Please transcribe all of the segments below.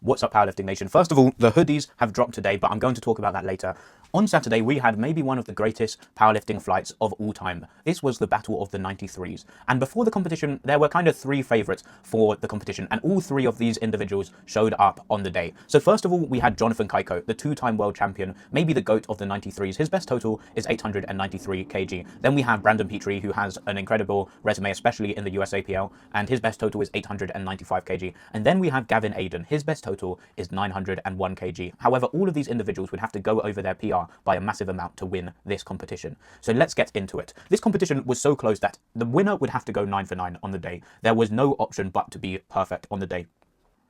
What's up, Powerlifting Nation? First of all, the hoodies have dropped today, but I'm going to talk about that later. On Saturday, we had maybe one of the greatest powerlifting flights of all time. This was the Battle of the 93s. And before the competition, there were kind of three favourites for the competition, and all three of these individuals showed up on the day. So first of all, we had Jonathan Kaiko, the two-time world champion, maybe the GOAT of the 93s. His best total is 893 kg. Then we have Brandon Petrie, who has an incredible resume, especially in the USAPL, and his best total is 895 kg. And then we have Gavin Aiden. His best total is 901 kg. However, all of these individuals would have to go over their PR by a massive amount to win this competition. So let's get into it. This competition was so close that the winner would have to go 9 for 9 on the day. There was no option but to be perfect on the day.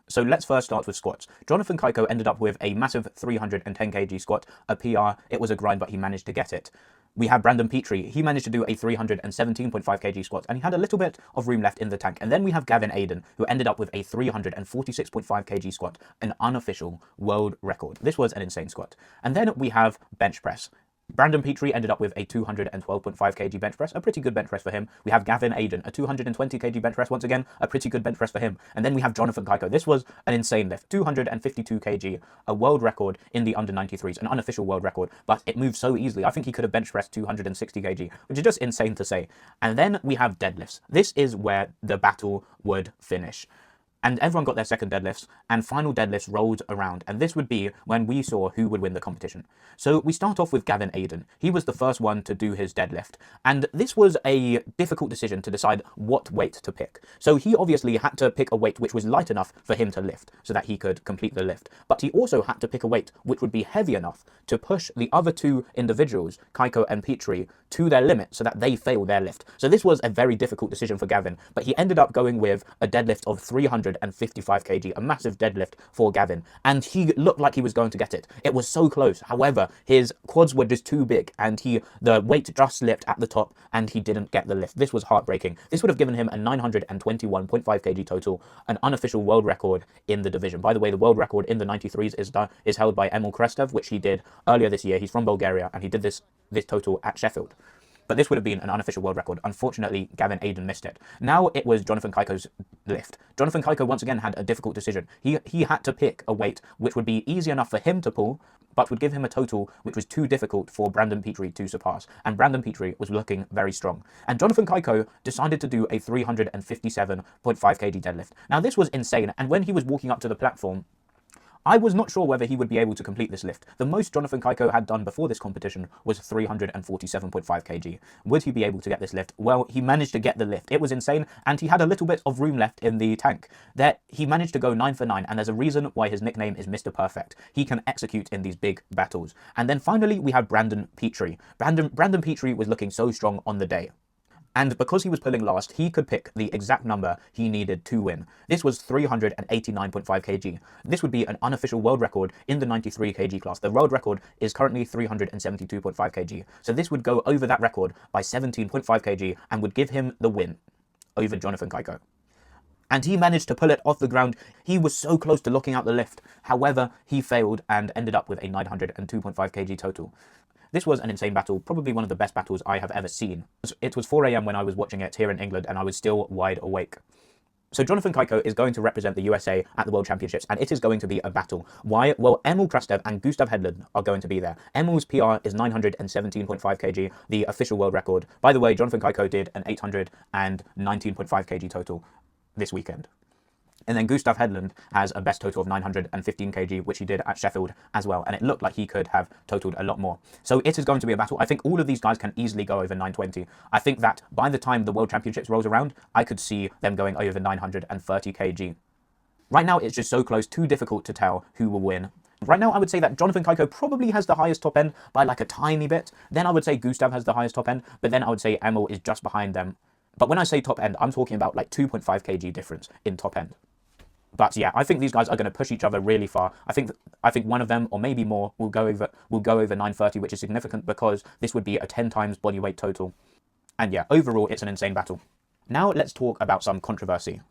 So let's first start with squats. Jonathan Kaiko ended up with a massive 310 kg squat, a PR. It was a grind, but he managed to get it. We have Brandon Petrie. He managed to do a 317.5 kg squat, and he had a little bit of room left in the tank. And then we have Gavin Aiden, who ended up with a 346.5 kg squat, an unofficial world record. This was an insane squat. And then we have bench press. Brandon Petrie ended up with a 212.5 kg bench press, a pretty good bench press for him. We have Gavin Aiden, a 220 kg bench press, once again, a pretty good bench press for him. And then we have Jonathan Kaiko. This was an insane lift, 252 kg, a world record in the under 93s, an unofficial world record, but it moved so easily. I think he could have bench pressed 260 kg, which is just insane to say. And then we have deadlifts. This is where the battle would finish. And everyone got their second deadlifts, and final deadlifts rolled around, and this would be when we saw who would win the competition. So we start off with Gavin Aiden. He was the first one to do his deadlift, and this was a difficult decision to decide what weight to pick. So he obviously had to pick a weight which was light enough for him to lift, so that he could complete the lift. But he also had to pick a weight which would be heavy enough to push the other two individuals, Kaiko and Petrie, to their limit, so that they fail their lift. So this was a very difficult decision for Gavin, but he ended up going with a deadlift of 355 kg, a massive deadlift for Gavin, and he looked like he was going to get it. It was so close. However, his quads were just too big, and the weight just slipped at the top, and he didn't get the lift. This was heartbreaking. This would have given him a 921.5 kg total, an unofficial world record in the division. By the way, the world record in the 93s is held by Emil Krestev, which he did earlier this year. He's from Bulgaria, and he did this total at Sheffield. But this would have been an unofficial world record. Unfortunately, Gavin Aiden missed it. Now it was Jonathan Kaiko's lift. Jonathan Kaiko once again had a difficult decision. He had to pick a weight which would be easy enough for him to pull, but would give him a total which was too difficult for Brandon Petrie to surpass. And Brandon Petrie was looking very strong. And Jonathan Kaiko decided to do a 357.5 kg deadlift. Now this was insane, and when he was walking up to the platform, I was not sure whether he would be able to complete this lift. The most Jonathan Kaiko had done before this competition was 347.5 kg. Would he be able to get this lift? Well, he managed to get the lift. It was insane, and he had a little bit of room left in the tank. He managed to go 9 for 9, and there's a reason why his nickname is Mr. Perfect. He can execute in these big battles. And then finally, we have Brandon Petrie. Brandon Petrie was looking so strong on the day. And because he was pulling last, he could pick the exact number he needed to win. This was 389.5 kg. This would be an unofficial world record in the 93 kg class. The world record is currently 372.5 kg. So this would go over that record by 17.5 kg and would give him the win over Jonathan Kaiko. And he managed to pull it off the ground. He was so close to locking out the lift. However, he failed and ended up with a 902.5 kg total. This was an insane battle, probably one of the best battles I have ever seen. It was 4 AM when I was watching it here in England, and I was still wide awake. So Jonathan Kaiko is going to represent the USA at the World Championships, and it is going to be a battle. Why? Well, Emil Krestev and Gustav Hedlund are going to be there. Emil's PR is 917.5 kg, the official world record. By the way, Jonathan Kaiko did an 819.5 kg total this weekend. And then Gustav Hedlund has a best total of 915 kg, which he did at Sheffield as well. And it looked like he could have totaled a lot more. So it is going to be a battle. I think all of these guys can easily go over 920. I think that by the time the World Championships rolls around, I could see them going over 930 kg. Right now, it's just so close, too difficult to tell who will win. Right now, I would say that Jonathan Kaiko probably has the highest top end by like a tiny bit. Then I would say Gustav has the highest top end, but then I would say Emil is just behind them. But when I say top end, I'm talking about like 2.5 kg difference in top end. But yeah, I think these guys are going to push each other really far. I think one of them, or maybe more, will go over 930, which is significant because this would be a 10 times body weight total. And yeah, overall, it's an insane battle. Now let's talk about some controversy.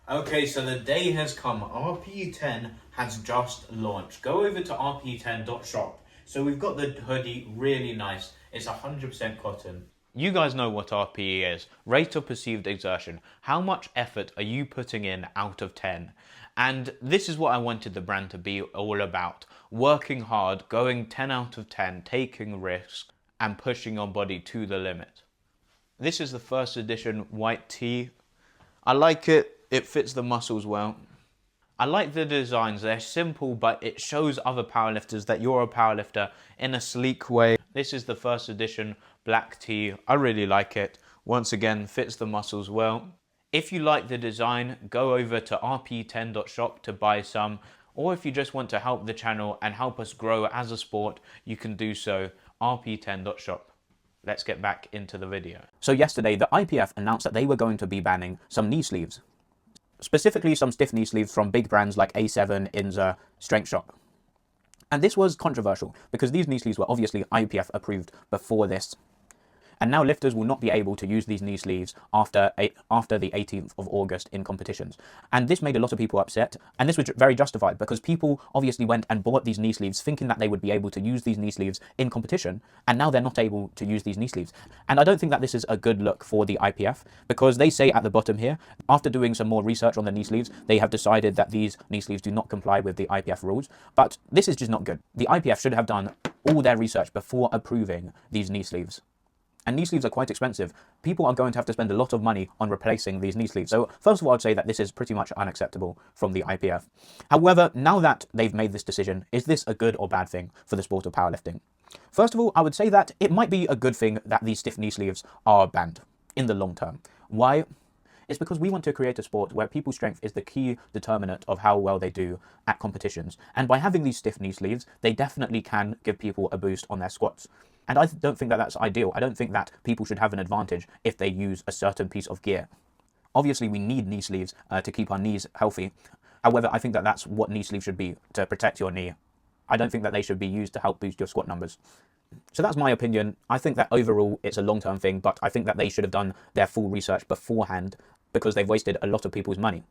Okay, so the day has come. RP10 has just launched. Go over to rp10.shop. So we've got the hoodie, really nice. It's 100% cotton. You guys know what RPE is, rate of perceived exertion. How much effort are you putting in out of 10? And this is what I wanted the brand to be all about. Working hard, going 10 out of 10, taking risks, and pushing your body to the limit. This is the first edition white tee. I like it, it fits the muscles well. I like the designs, they're simple, but it shows other powerlifters that you're a powerlifter in a sleek way. This is the first edition black tee. I really like it. Once again, fits the muscles well. If you like the design, go over to rp10.shop to buy some. Or if you just want to help the channel and help us grow as a sport, you can do so, rp10.shop. Let's get back into the video. So yesterday, the IPF announced that they were going to be banning some knee sleeves. Specifically some stiff knee sleeves from big brands like A7, Inza, Strength Shop. And this was controversial because these knee sleeves were obviously IPF approved before this. And now lifters will not be able to use these knee sleeves after the 18th of August in competitions. And this made a lot of people upset, and this was very justified because people obviously went and bought these knee sleeves thinking that they would be able to use these knee sleeves in competition, and now they're not able to use these knee sleeves. And I don't think that this is a good look for the IPF, because they say at the bottom here, after doing some more research on the knee sleeves, they have decided that these knee sleeves do not comply with the IPF rules. But this is just not good. The IPF should have done all their research before approving these knee sleeves. And knee sleeves are quite expensive. People are going to have to spend a lot of money on replacing these knee sleeves. So first of all, I'd say that this is pretty much unacceptable from the IPF. However, now that they've made this decision, is this a good or bad thing for the sport of powerlifting? First of all, I would say that it might be a good thing that these stiff knee sleeves are banned in the long term. Why? It's because we want to create a sport where people's strength is the key determinant of how well they do at competitions. And by having these stiff knee sleeves, they definitely can give people a boost on their squats. And I don't think that that's ideal. I don't think that people should have an advantage if they use a certain piece of gear. Obviously, we need knee sleeves to keep our knees healthy. However, I think that that's what knee sleeves should be, to protect your knee. I don't think that they should be used to help boost your squat numbers. So that's my opinion. I think that overall it's a long-term thing, but I think that they should have done their full research beforehand because they've wasted a lot of people's money.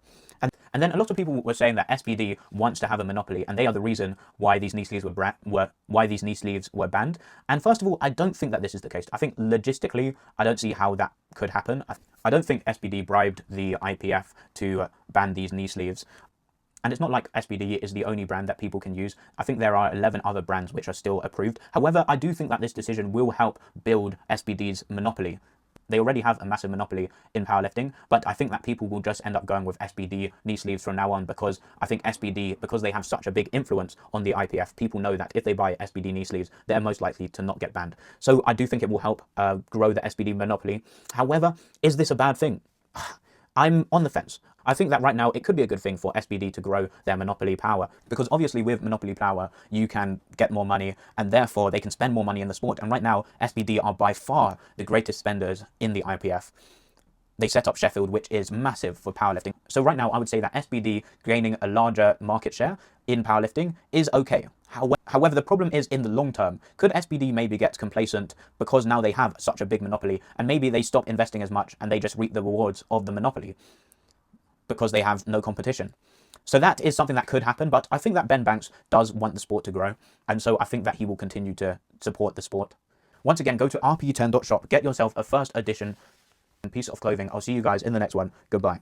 And then a lot of people were saying that SPD wants to have a monopoly, and they are the reason why these knee sleeves were banned. And first of all, I don't think that this is the case. I think logistically, I don't see how that could happen. I don't think SPD bribed the IPF to ban these knee sleeves. And it's not like SPD is the only brand that people can use. I think there are 11 other brands which are still approved. However, I do think that this decision will help build SPD's monopoly. They already have a massive monopoly in powerlifting, but I think that people will just end up going with SPD knee sleeves from now on because I think SPD, because they have such a big influence on the IPF, people know that if they buy SPD knee sleeves, they're most likely to not get banned. So I do think it will help grow the SPD monopoly. However, is this a bad thing? I'm on the fence. I think that right now it could be a good thing for SPD to grow their monopoly power, because obviously with monopoly power you can get more money and therefore they can spend more money in the sport. And right now SPD are by far the greatest spenders in the IPF. They set up Sheffield, which is massive for powerlifting. So right now I would say that SPD gaining a larger market share in powerlifting is okay. However, the problem is in the long term. Could SPD maybe get complacent because now they have such a big monopoly, and maybe they stop investing as much and they just reap the rewards of the monopoly because they have no competition? So that is something that could happen, but I think that Ben Banks does want the sport to grow, and so I think that he will continue to support the sport. Once again, go to rp10.shop, get yourself a first edition piece of clothing. I'll see you guys in the next one. Goodbye.